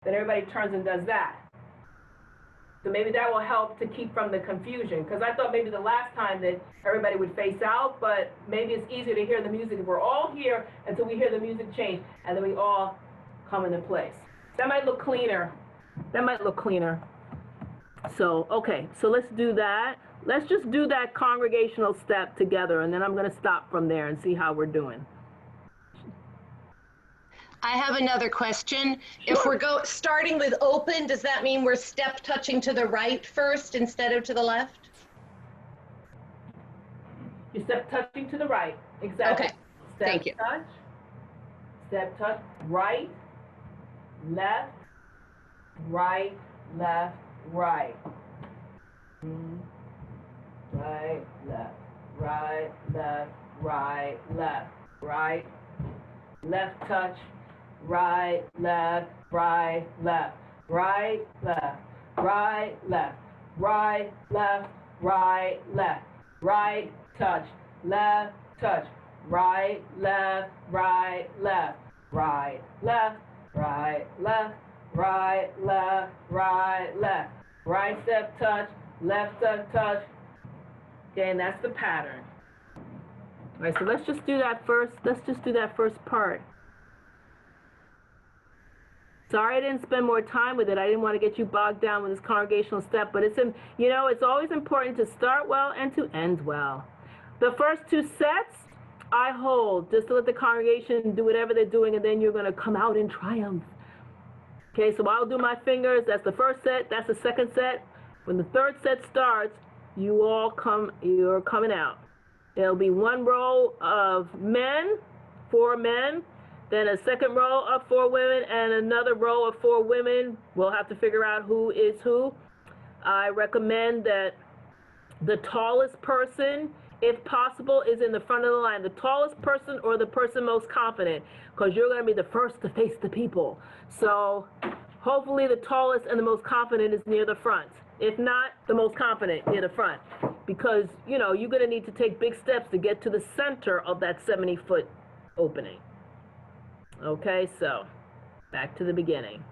then everybody turns and does that. So maybe that will help to keep from the confusion, because I thought maybe the last time that everybody would face out, but maybe it's easier to hear the music if we're all here until we hear the music change, and then we all come into place. That might look cleaner. That might look cleaner. So, okay, so let's do that. Let's just do that congregational step together, and then I'm going to stop from there and see how we're doing. I have another question. Sure. If we're starting with open, does that mean we're step touching to the right first instead of to the left? You step touching to the right. Exactly. Okay. Thank you. Touch. Step touch. Right. Left. Right. Left. Right. Right. Left. Right. Left. Right. Left. Right. Left touch. Right, left, right, left, right, left, right, left, right, left, right, left, right, touch, right, left, right, left, right, left, right, left, right, left, right, left, right step touch, left step touch. Okay, and that's the pattern. All right, so let's just do that first. Let's just do that first part. Sorry I didn't spend more time with it. I didn't want to get you bogged down with this congregational step, but it's always important to start well and to end well. The first two sets, I hold, just to let the congregation do whatever they're doing, and then you're going to come out in triumph. Okay, so I'll do my fingers. That's the first set. That's the second set. When the third set starts, you're coming out. There'll be one row of men, 4 men, then a second row of 4 women, and another row of 4 women. We'll have to figure out who is who. I recommend that the tallest person, if possible, is in the front of the line. The tallest person or the person most confident, because you're going to be the first to face the people. So hopefully the tallest and the most confident is near the front. If not, the most confident near the front. Because, you're going to need to take big steps to get to the center of that 70-foot opening. Okay, so back to the beginning.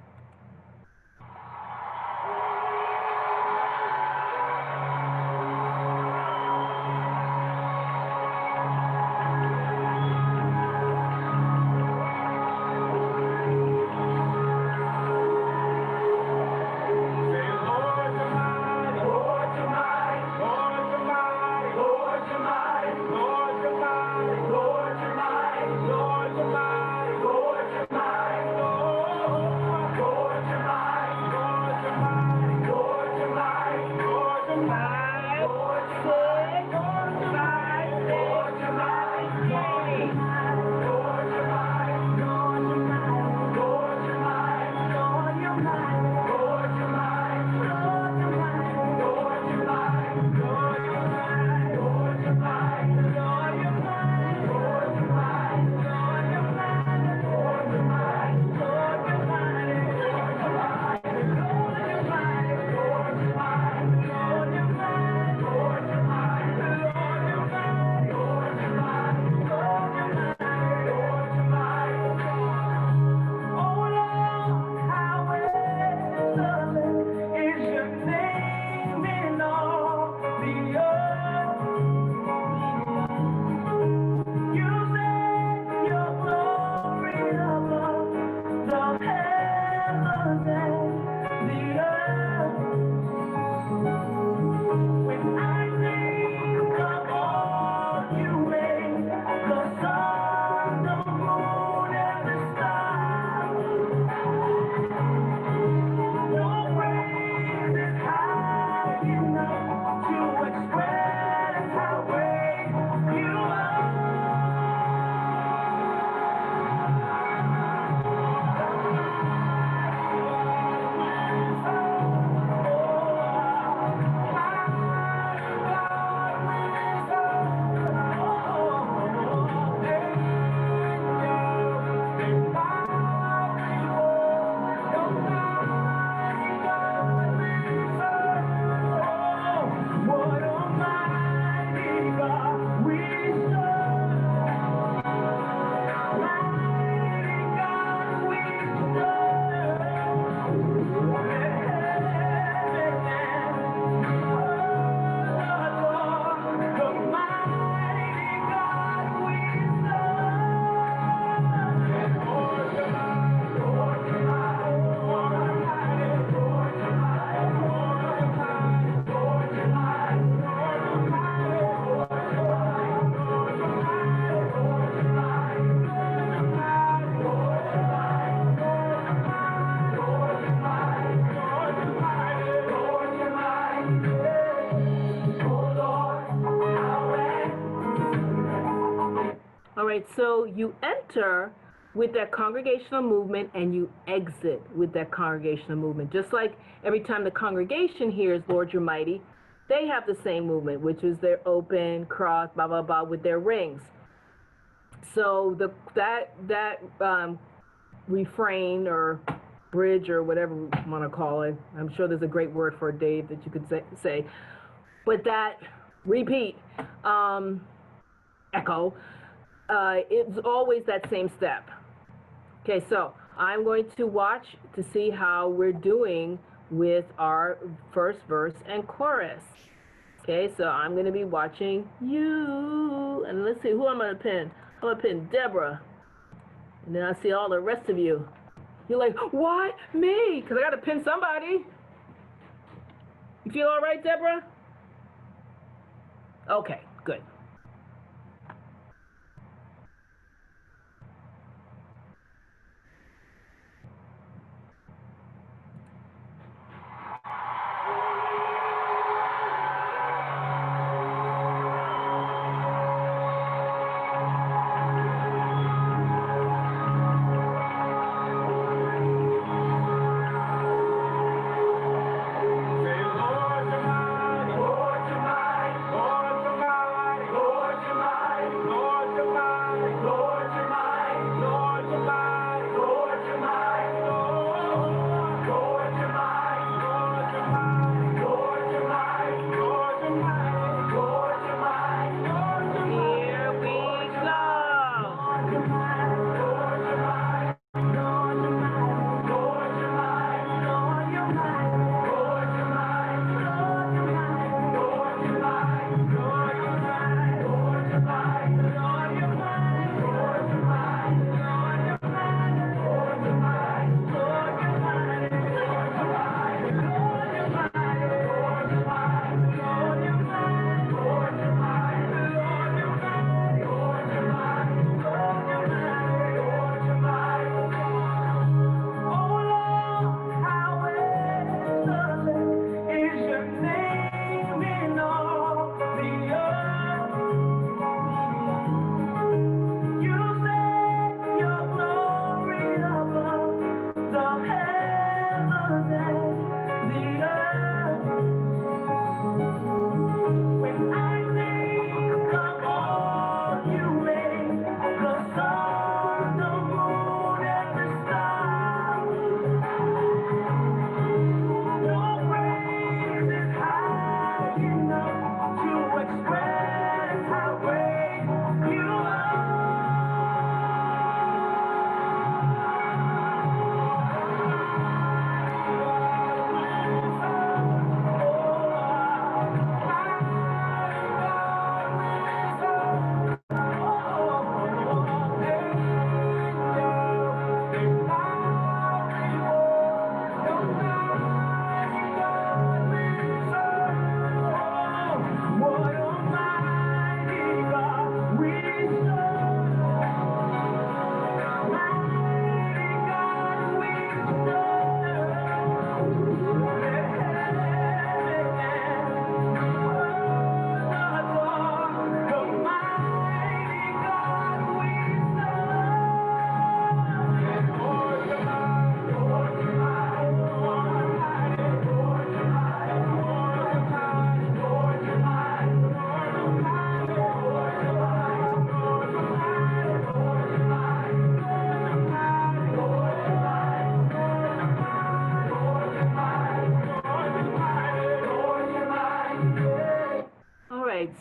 so you enter with that congregational movement and you exit with that congregational movement. Just like every time the congregation hears Lord You're Mighty, they have the same movement, which is their open, cross, blah, blah, blah, with their rings. So that refrain or bridge or whatever you want to call it, I'm sure there's a great word for it, Dave, that you could say, but that repeat, echo, it's always that same step. Okay, so I'm going to watch to see how we're doing with our first verse and chorus. Okay, so I'm going to be watching you, and let's see who I'm going to pin. I'm going to pin Deborah, and then I see all the rest of you. You're like, what? Me? Because I got to pin somebody. You feel all right, Deborah? Okay, good.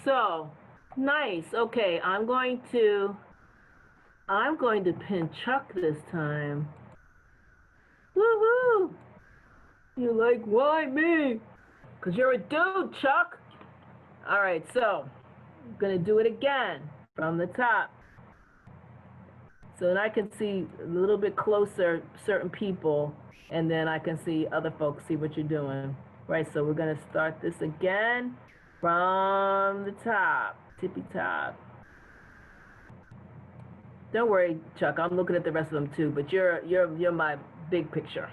So nice. Okay, I'm going to pin Chuck this time. Woohoo! You're like, why me? Because you're a dude, Chuck. All right, so I'm gonna do it again from the top. So then I can see a little bit closer certain people, and then I can see other folks, see what you're doing. Right, so we're gonna start this again from the top, tippy top. Don't worry, Chuck, I'm looking at the rest of them too, but you're my big picture.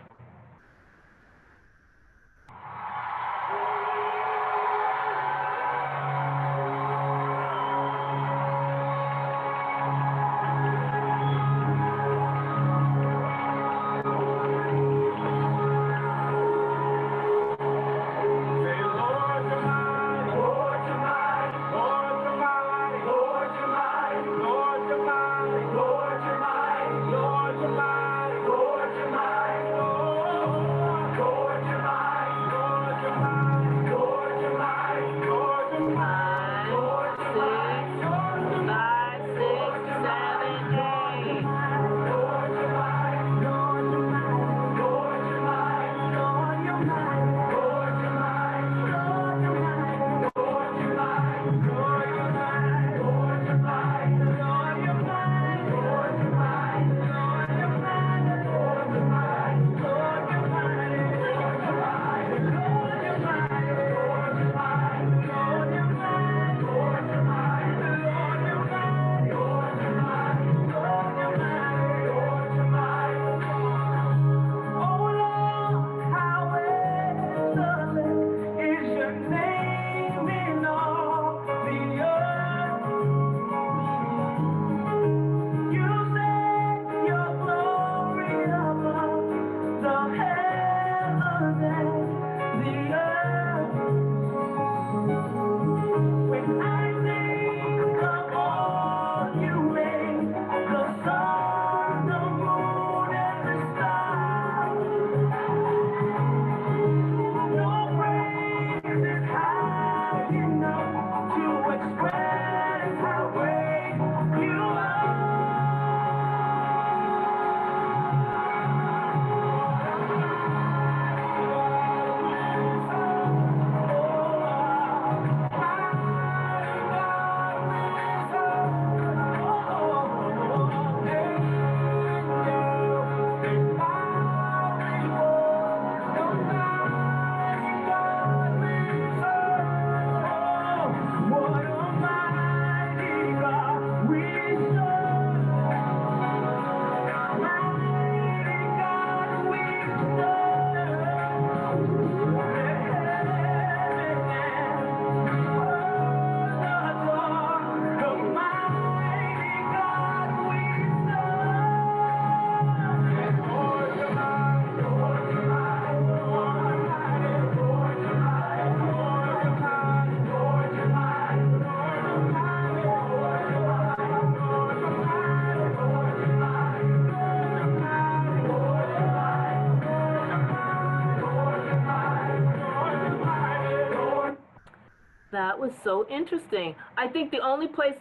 That was so interesting. I think the only place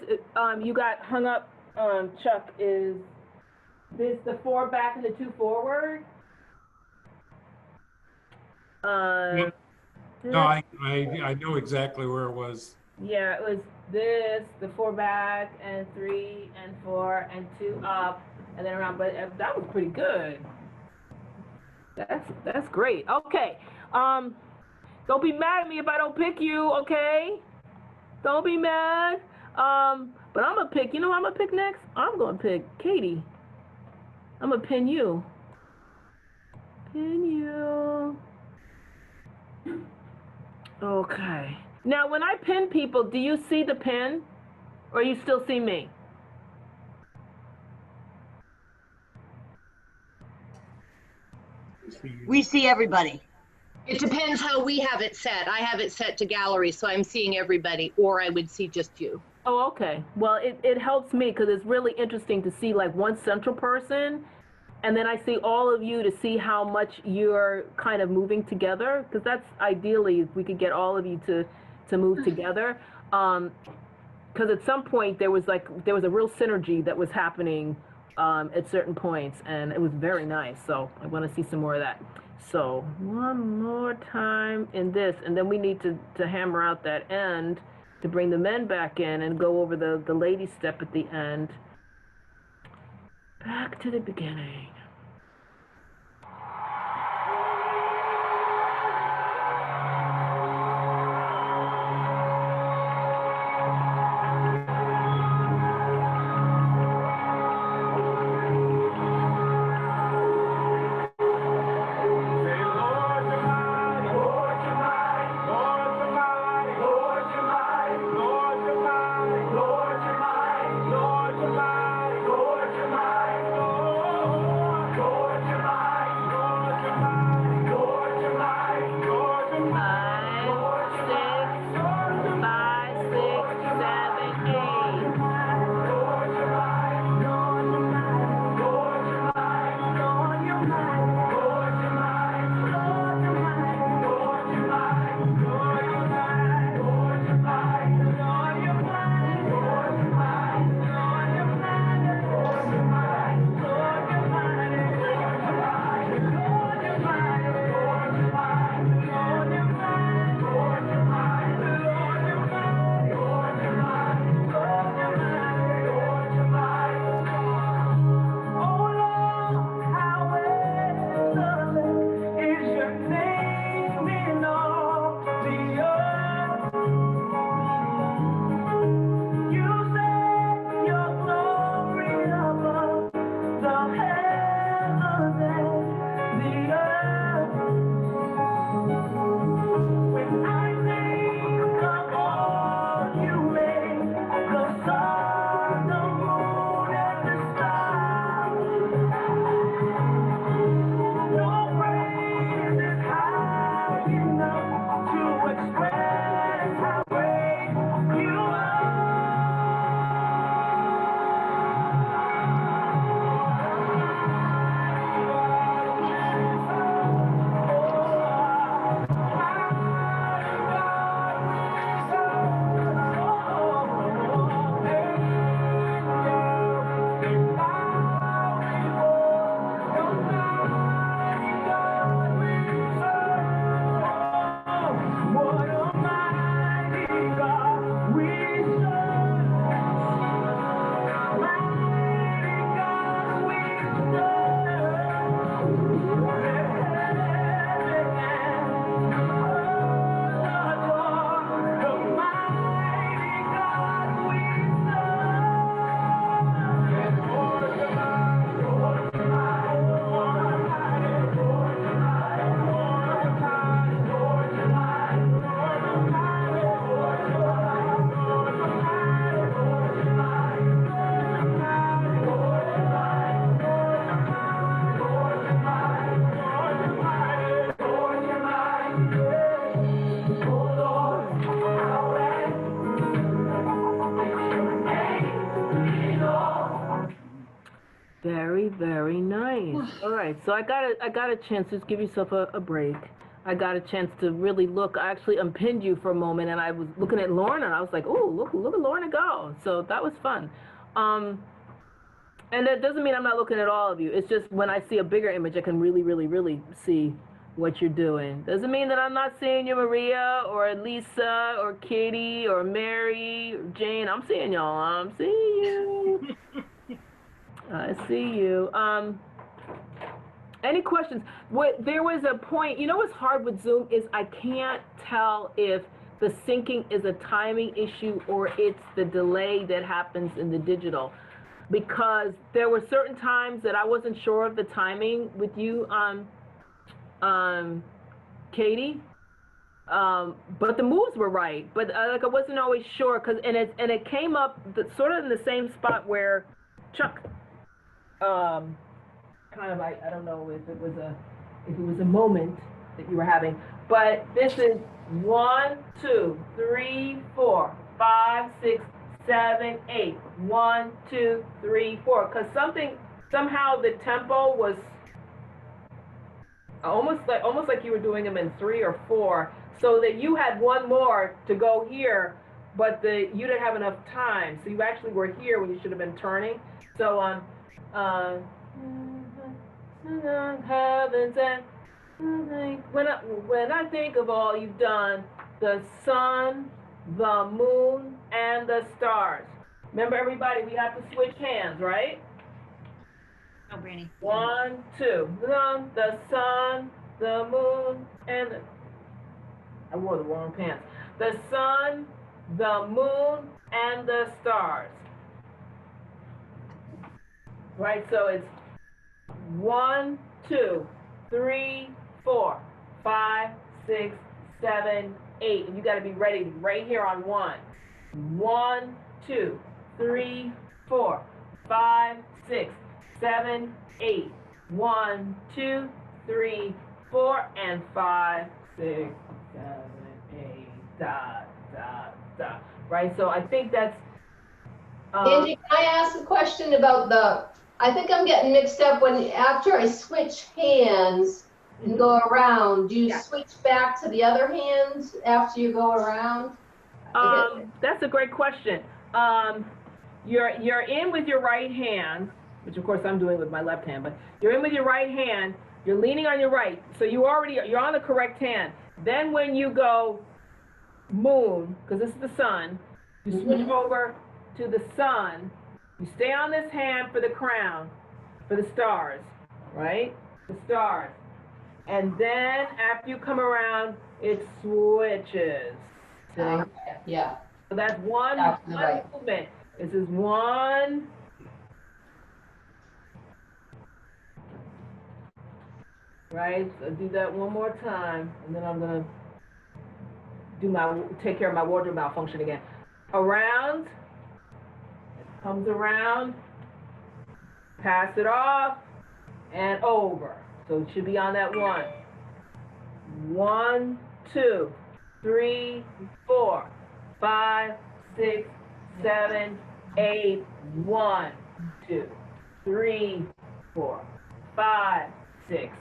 you got hung up, Chuck, is this the 4 back and the 2 forward. Yep. No, I know exactly where it was. Yeah, it was this, the 4 back and 3 and 4 and 2 up and then around. But that was pretty good. That's great. Okay. Don't be mad at me if I don't pick you. Okay. Don't be mad. But I'm gonna pick. You know who I'm gonna pick next? I'm gonna pick Katie. I'm gonna pin you. Pin you. Okay. Now, when I pin people, do you see the pin, or you still see me? We see everybody. It depends how we have it set. I have it set to gallery, so I'm seeing everybody, or I would see just you. Oh, okay. Well, it helps me because it's really interesting to see like one central person, and then I see all of you to see how much you're kind of moving together, because that's ideally if we could get all of you to move together. Because at some point there was a real synergy that was happening at certain points, and it was very nice. So I want to see some more of that. So one more time in this, and then we need to hammer out that end to bring the men back in and go over the lady step at the end. Back to the beginning. Very, very nice. All right, so I got a chance. Just give yourself a break. I got a chance to really look. I actually unpinned you for a moment, and I was looking at Lorna, and I was like, "Oh, look at Lorna go!" So that was fun. And that doesn't mean I'm not looking at all of you. It's just when I see a bigger image, I can really see what you're doing. Doesn't mean that I'm not seeing you, Maria, or Lisa, or Katie, or Mary, or Jane. I'm seeing y'all. I'm seeing you. I see you. Any questions? There was a point, you know what's hard with Zoom is I can't tell if the syncing is a timing issue or it's the delay that happens in the digital. Because there were certain times that I wasn't sure of the timing with you, Katie. But the moves were right. But like I wasn't always sure, and it came up sort of in the same spot where Chuck kind of, I don't know if it was a moment that you were having, but this is 1, 2, 3, 4, 5, 6, 7, 8. 1, 2, 3, 4. Because somehow the tempo was almost like you were doing them in 3 or 4, so that you had one more to go here, but you didn't have enough time, so you actually were here when you should have been turning. So heavens and when I think of all you've done, the sun, the moon, and the stars. Remember, everybody, we have to switch hands, right? Oh, Brandy. 1, 2. The sun, the moon, and I wore the wrong pants. The sun, the moon, and the stars. Right, so it's 1, 2, 3, 4, 5, 6, 7, 8. And you got to be ready right here on 1. 1, 2, 3, 4, 5, 6, 7, 8. 1, 2, 3, 4, and 5, 6, 7, 8. Dot, dot, dot. Right, so I think that's. Angie, can I ask a question about I think I'm getting mixed up when after I switch hands and go around, do you switch back to the other hands after you go around? That's a great question. You're in with your right hand, which of course I'm doing with my left hand, but you're in with your right hand, you're leaning on your right, so you're on the correct hand. Then when you go moon, because this is the sun, you switch over to the sun, you stay on this hand for the crown, for the stars, right? The stars. And then after you come around, it switches. Yeah. So that's one movement. This is 1. Right? So do that one more time, and then I'm gonna take care of my wardrobe malfunction again. Around, it comes around, pass it off, and over. So it should be on that 1. 1, 2, 3, 4, 5, 6, 7, 8. 1, 2, 3, 4, 5, 6,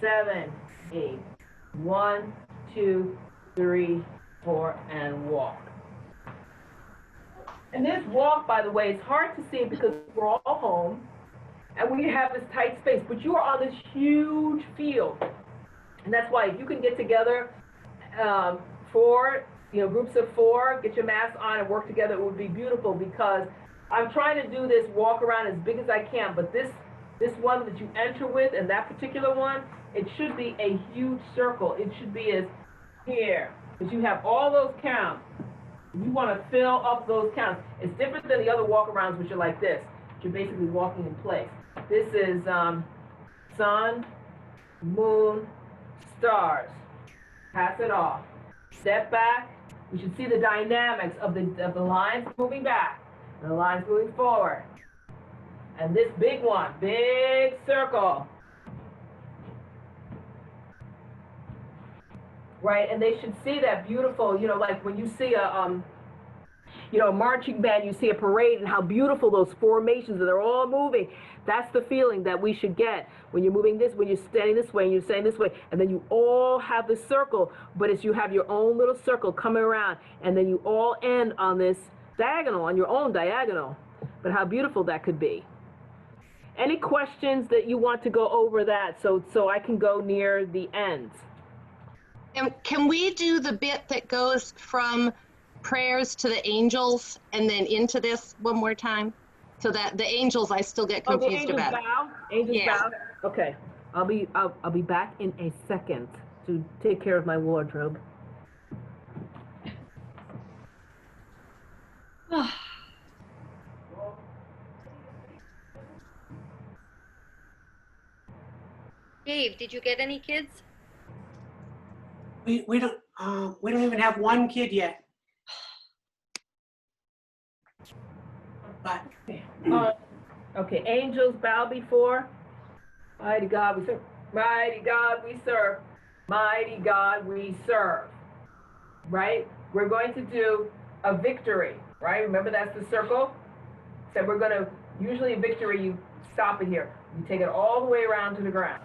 7, 8. 1, 2, 3, 4, and walk. And this walk, by the way, it's hard to see because we're all home and we have this tight space, but you are on this huge field. And that's why if you can get together 4, groups of 4, get your masks on and work together, it would be beautiful, because I'm trying to do this walk around as big as I can, but this one that you enter with, and that particular one, it should be a huge circle. It should be as here, because you have all those counts. You want to fill up those counts. It's different than the other walk-arounds, which are like this. You're basically walking in place. This is sun, moon, stars. Pass it off. Step back. We should see the dynamics of the lines moving back and the lines moving forward. And this big one, big circle. Right, and they should see that beautiful, like when you see a marching band, you see a parade and how beautiful those formations are. They're all moving. That's the feeling that we should get when you're moving this, when you're standing this way and you're standing this way. And then you all have the circle, but it's you have your own little circle coming around. And then you all end on this diagonal, on your own diagonal. But how beautiful that could be. Any questions that you want to go over that so I can go near the end? And can we do the bit that goes from prayers to the angels and then into this one more time? So that the angels, I still get confused the angels about. bow. Angels Yeah. bow. Okay, I'll be back in a second to take care of my wardrobe. Dave, did you get any kids? We don't even have one kid yet. But Okay, angels bow before. Mighty God we serve. Mighty God we serve. Mighty God we serve. Right? We're going to do a victory, right? Remember that's the circle? So we're going to, usually a victory, you stop it here. You take it all the way around to the ground.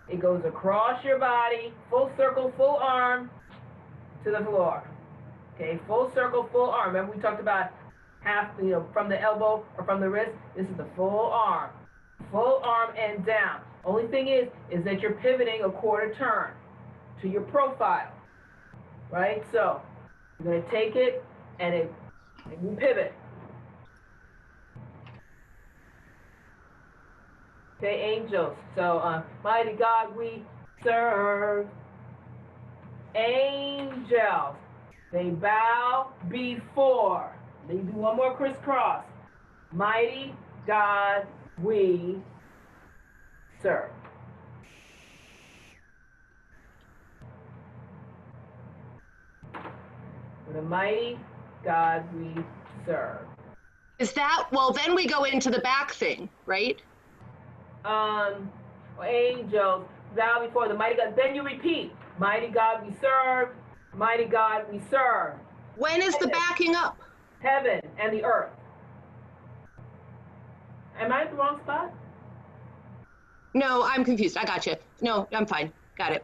It goes across your body, full circle, full arm to the floor. Okay, full circle, full arm. Remember we talked about half, from the elbow or from the wrist. This is the full arm and down. Only thing is that you're pivoting a quarter turn to your profile, right? So you're going to take it and you pivot. Okay, angels. So, mighty God we serve. Angels, they bow before. Then you do one more crisscross. Mighty God we serve. With a mighty God we serve. Is that, well, then we go into the back thing, right? Angels, bow before the mighty God. Then you repeat, mighty God we serve, mighty God we serve. When is the backing up? Heaven and the earth. Am I at the wrong spot? No, I'm confused. I got you. No, I'm fine. Got it.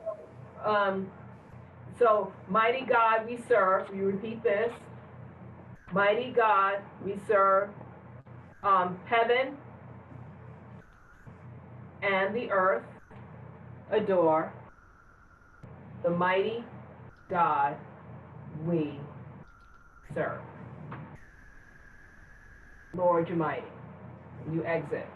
So, mighty God we serve. You repeat this. Mighty God we serve. Heaven and the earth adore the mighty God we serve. Lord, you're mighty. You exit.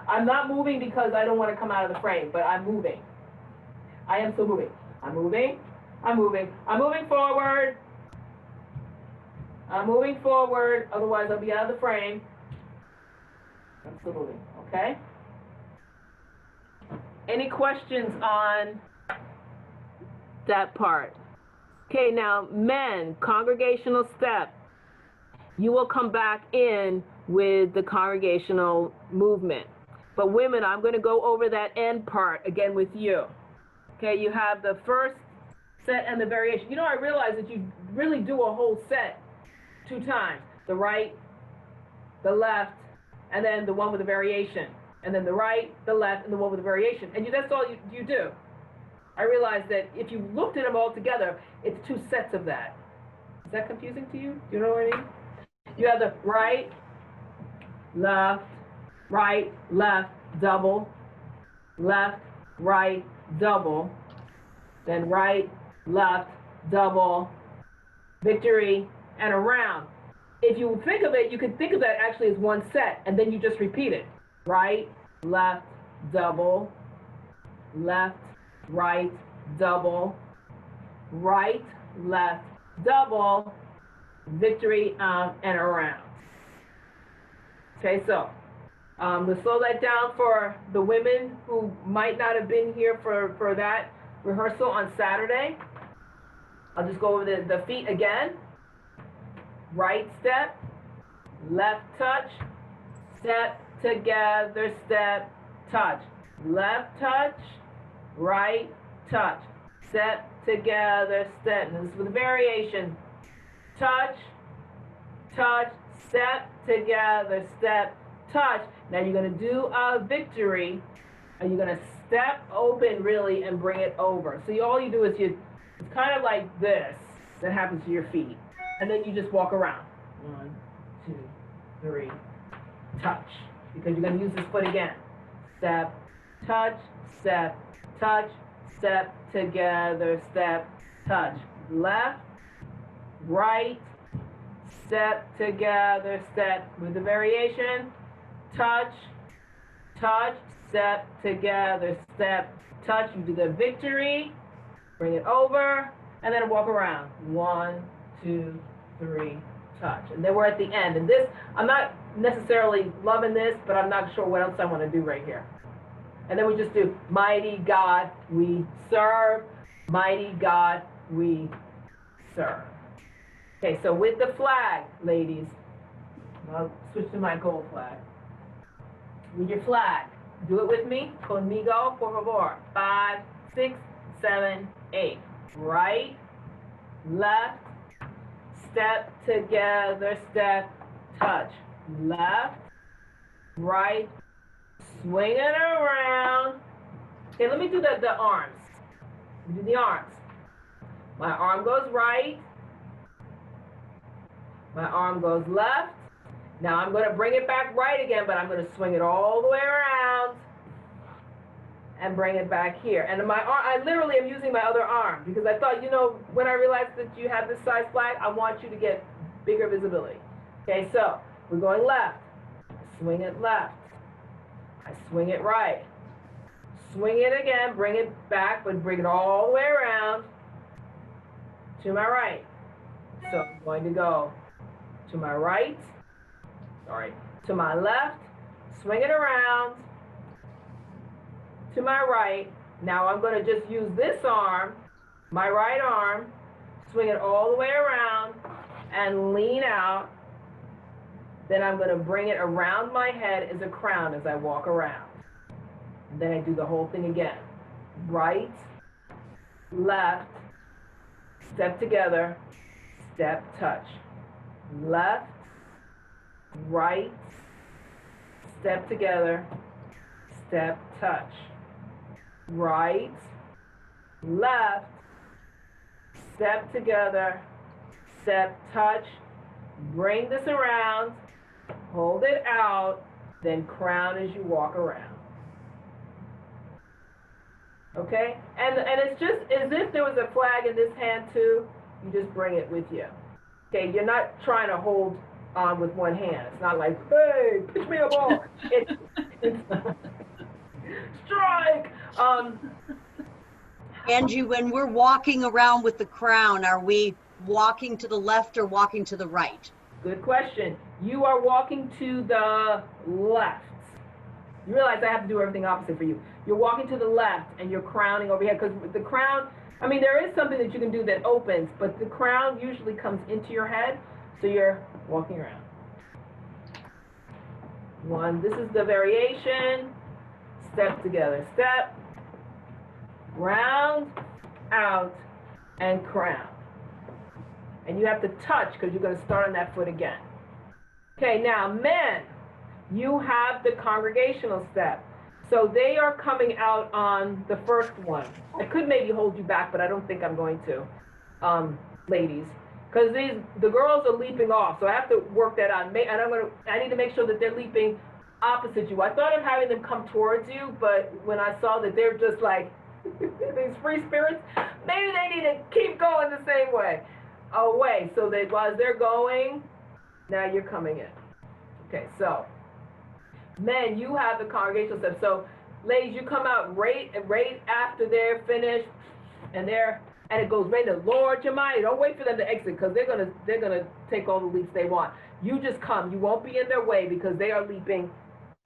I'm not moving because I don't want to come out of the frame, but I'm moving. I am still moving. I'm moving. I'm moving. I'm moving forward. I'm moving forward. Otherwise, I'll be out of the frame. I'm still moving. Okay? Any questions on that part? Okay, now, men, congregational step. You will come back in with the congregational movement. But women, I'm going to go over that end part again with you. Okay, you have the first set and the variation. I realize that you really do a whole set 2 times. The right, the left, and then the one with the variation. And then the right, the left, and the one with the variation. And that's all you do. I realize that if you looked at them all together, it's 2 sets of that. Is that confusing to you? Do you know what I mean? You have the right, left, double, left, right, double, then right, left, double, victory, and around. If you think of it, you can think of that actually as one set, and then you just repeat it. Right, left, double, left, right, double, right, left, double, victory, and around. Okay, so let's slow that down for the women who might not have been here for that rehearsal on Saturday. I'll just go over the feet again. Right step, left touch, step together, step, touch. Left touch, right, touch. Step together, step. And this is with a variation. Touch, touch, step together, step, touch. Now you're going to do a victory, and you're going to step open really and bring it over. So all you do is it's kind of like this that happens to your feet. And then you just walk around. 1, 2, 3, touch. Because you're going to use this foot again. Step, touch, step, touch, step together, step, touch. Left, right, step together, step with the variation. Touch, touch, step together, step, touch. You do the victory, bring it over, and then walk around. 1, 2, 3, touch. And then we're at the end. And this, I'm not necessarily loving this, but I'm not sure what else I want to do right here. And then we just do mighty God we serve, mighty God we serve. Okay, so with the flag, ladies, I'll switch to my gold flag. With your flag, do it with me. Conmigo, por favor. 5, 6, 7, 8. Right, left, step together, step, touch. Left, right, swing it around. Okay, let me do the arms. Do the arms. My arm goes right. My arm goes left. Now I'm going to bring it back right again, but I'm going to swing it all the way around and bring it back here. And my arm, I literally am using my other arm because I thought, you know, when I realized that you have this size flag, I want you to get bigger visibility. Okay, so we're going left. Swing it left. I swing it right. Swing it again, bring it back, but bring it all the way around to my right. So I'm going to go to my right, to my left, swing it around, to my right. Now I'm going to just use this arm, my right arm, swing it all the way around and lean out. Then I'm going to bring it around my head as a crown as I walk around. And then I do the whole thing again. Right, left, step together, step, touch. Left, right, step together, step, touch. Right, left, step together, step, touch. Bring this around, hold it out, then crown as you walk around. Okay? And it's just as if there was a flag in this hand too. You just bring it with you. Okay, you're not trying to hold on with one hand. It's not like, hey, pitch me a ball. It's strike. Angie, when we're walking around with the crown, are we walking to the left or walking to the right? Good question. You are walking to the left. You realize I have to do everything opposite for you. You're walking to the left and you're crowning over here because the crown, I mean, there is something that you can do that opens, but the crown usually comes into your head, so you're walking around. 1, this is the variation. Step together, step, round, out, and crown. And you have to touch because you're going to start on that foot again. Okay, now men, you have the congregational step. So they are coming out on the first one. I could maybe hold you back, but I don't think I'm going to, ladies, because the girls are leaping off. So I have to work that out. And I need to make sure that they're leaping opposite you. I thought of having them come towards you, but when I saw that they're just like these free spirits, maybe they need to keep going the same way. Away, so that while they're going, now you're coming in. Okay, so men, you have the congregational step. So ladies, you come out right after they're finished, and it goes right to Lord your mighty. Don't wait for them to exit because they're gonna take all the leaps they want. You just come. You won't be in their way because they are leaping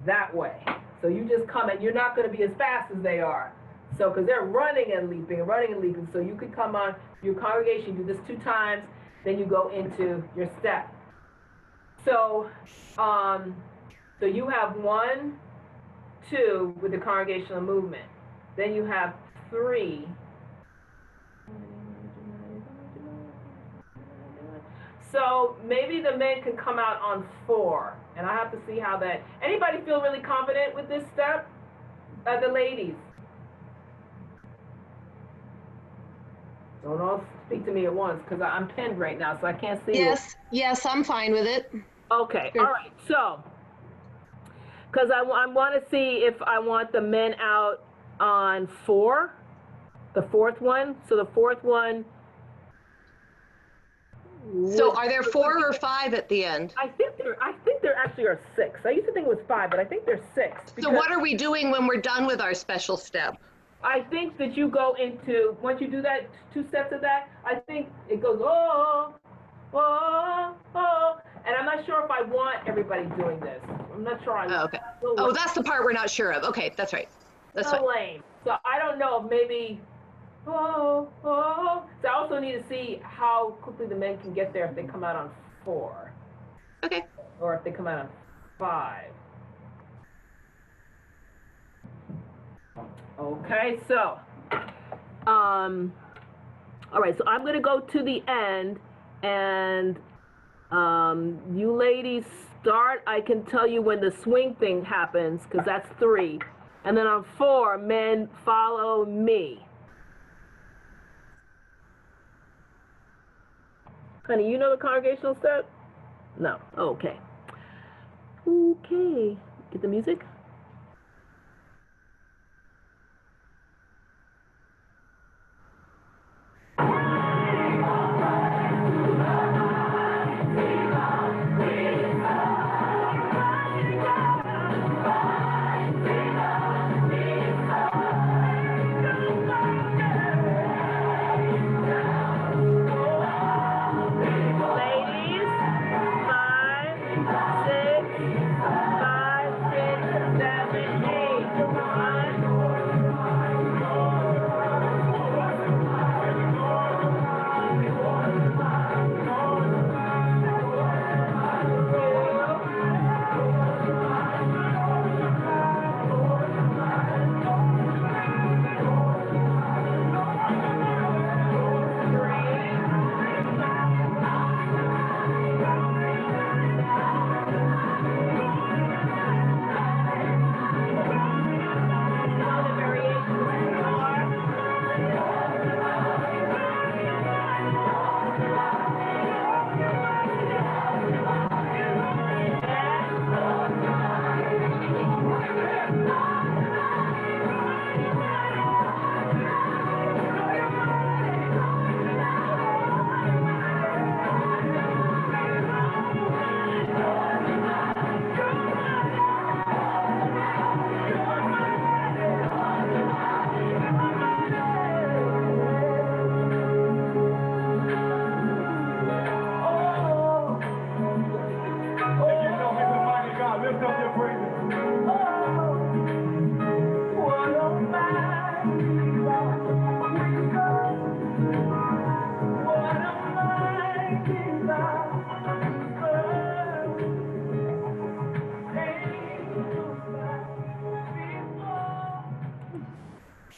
that way. So you just come, and you're not going to be as fast as they are. So because they're running and leaping. So you could come on your congregation, do this 2 times, then you go into your step. So, so you have 1, 2 with the congregational movement. Then you have 3. So maybe the men can come out on 4, and I have to see how that. Anybody feel really confident with this step? The ladies. Don't all speak to me at once because I'm pinned right now, so I can't see you. Yes, I'm fine with it. Okay, Sure. all right. So, because I want to see if I want the men out on 4, the fourth one. So the fourth one. So are there 4 or 5 at the end? I think there actually are 6. I used to think it was 5, but I think there's 6. So what are we doing when we're done with our special step? I think that you go into, once you do that, 2 sets of that, I think it goes, oh, oh, oh, and I'm not sure if I want everybody doing this. I'm not sure I Oh, okay. Oh, that's the part we're not sure of. Okay, that's right. That's so fine. lame. So I don't know if maybe, oh, oh. So I also need to see how quickly the men can get there if they come out on 4. Okay. Or if they come out on 5. Okay, so, all right, so I'm gonna go to the end, and you ladies start. I can tell you when the swing thing happens, because that's 3. And then on 4, men follow me. Honey, you know the congregational step? No, okay. Okay, get the music.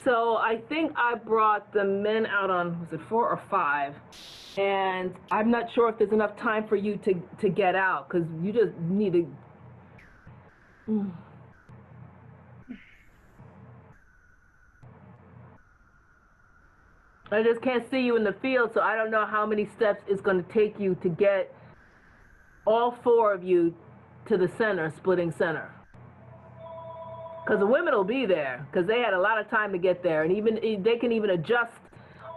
So I think I brought the men out on, was it 4 or 5? And I'm not sure if there's enough time for you to get out, because you just need to. I just can't see you in the field, so I don't know how many steps it's going to take you to get all 4 of you to the center, splitting center. Because the women will be there, because they had a lot of time to get there, and even they can even adjust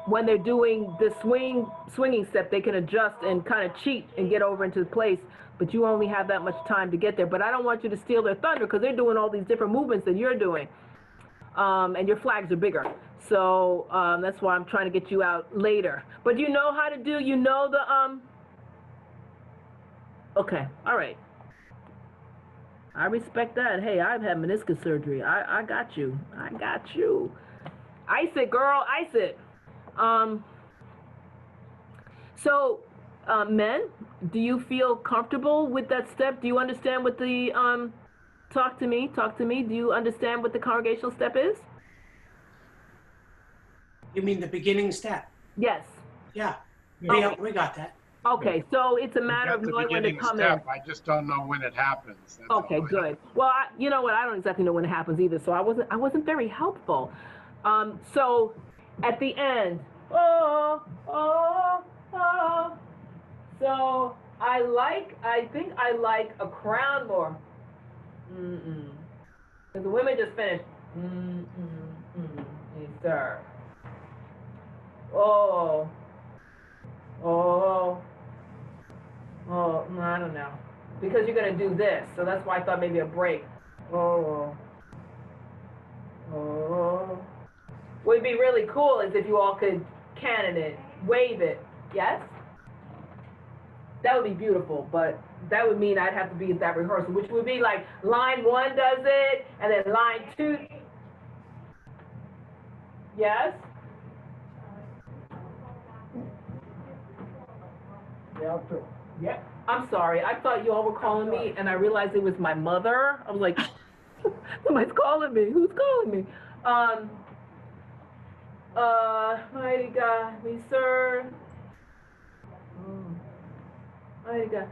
when they're doing the swinging step. They can adjust and kind of cheat and get over into place, but you only have that much time to get there. But I don't want you to steal their thunder, because they're doing all these different movements that you're doing, and your flags are bigger. So that's why I'm trying to get you out later. But you know how to do, you know the okay, all right. I respect that. Hey, I've had meniscus surgery. I got you. I got you. Ice it, girl. Ice it. So, men, do you feel comfortable with that step? Do you understand what the, talk to me. Do you understand what the congregational step is? You mean the beginning step? Yes. Yeah, Yeah. we got that. Okay, so it's a We matter got of the knowing when to beginning come step. in. I just don't know when it happens. That's all. Okay, good. Well, you know what? I don't exactly know when it happens either, so I wasn't very helpful. So at the end, oh, oh, oh. So I think I like a crown more. Mm-mm. Because the women just finished. Yes, sir. Oh, oh, oh, no, I don't know. Because you're gonna do this, so that's why I thought maybe a break. Oh, oh. What would be really cool is if you all could cannon it, wave it. Yes? That would be beautiful, but that would mean I'd have to be at that rehearsal, which would be like line 1 does it, and then line 2. Yes? Yeah. I'm sorry. I thought you all were calling me, and I realized it was my mother. I was like, somebody's calling me. Who's calling me? Mighty God, we serve. Mighty God.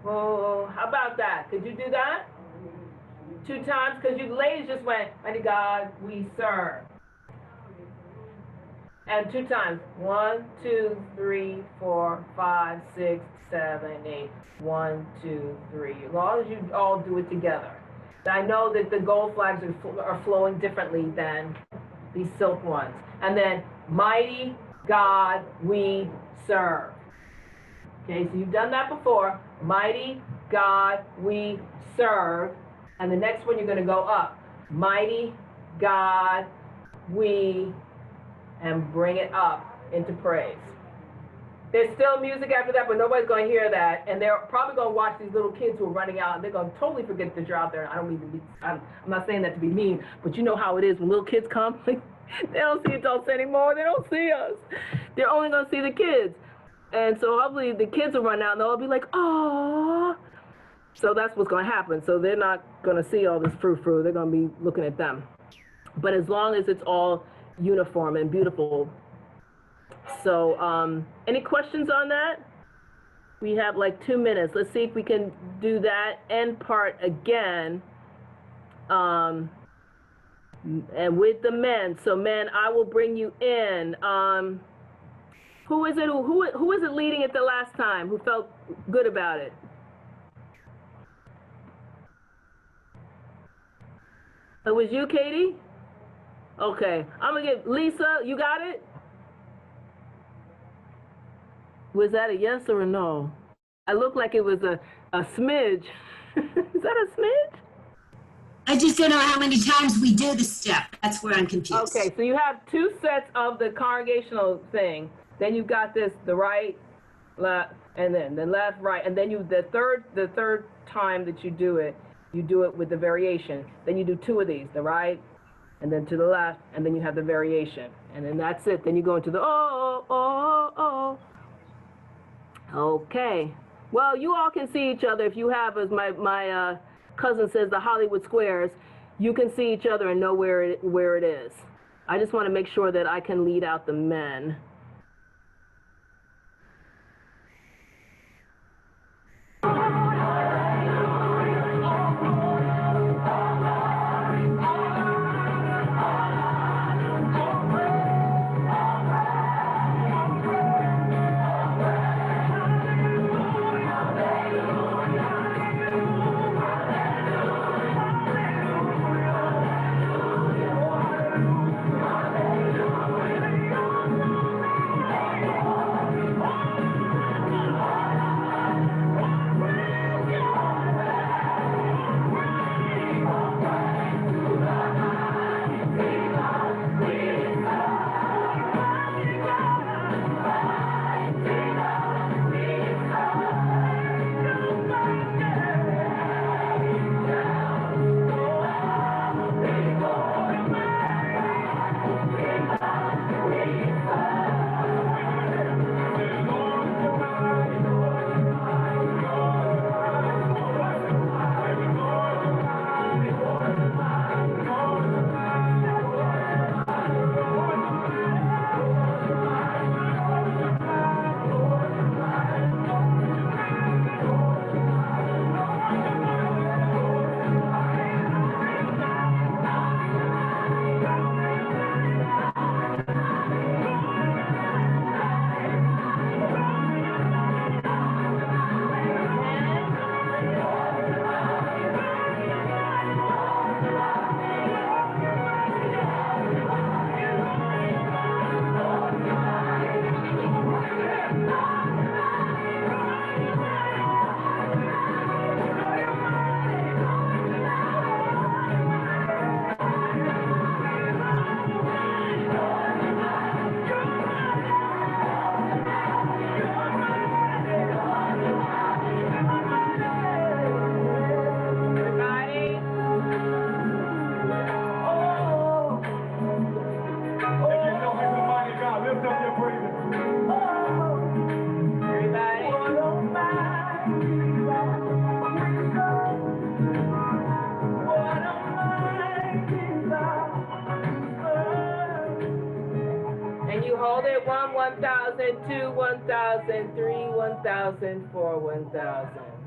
Oh, how about that? Could you do that? 2 times? Because you ladies just went, mighty God, we serve. And 2 times. 1, 2, 3, 4, 5, 6, 7, 8. 1, 2, 3. As long as you all do it together. I know that the gold flags are flowing differently than these silk ones. And then, mighty God, we serve. Okay, so you've done that before. Mighty God, we serve. And the next one, you're going to go up. Mighty God, we, and bring it up into praise. There's still music after that, but nobody's going to hear that. And they're probably going to watch these little kids who are running out, and they're going to totally forget that you're out there. I don't mean to be, I'm not saying that to be mean, but you know how it is when little kids come. They don't see adults anymore. They don't see us. They're only going to see the kids. And so hopefully the kids will run out, and they'll be like, oh. So that's what's going to happen. So they're not going to see all this frou-frou. They're going to be looking at them. But as long as it's all uniform and beautiful. So any questions on that? We have like 2 minutes. Let's see if we can do that end part again. And with the men. So men, I will bring you in. Who is it? Who is it leading it the last time? Who felt good about it? It was you, Katie? Okay. I'm going to get Lisa. You got it? Was that a yes or a no? I looked like it was a smidge. Is that a smidge? I just don't know how many times we do the step. That's where I'm confused. Okay, so you have 2 sets of the congregational thing. Then you've got this, the right, left, and then the left, right, and then the third time that you do it with the variation. Then you do 2 of these, the right, and then to the left, and then you have the variation. And then that's it. Then you go into the oh, oh, oh. Okay. Well, you all can see each other if you have, as my cousin says, the Hollywood squares. You can see each other and know where it is. I just want to make sure that I can lead out the men. it. 1, 1,000, 2, 1,000, 3, 1,000, 4, 1,000.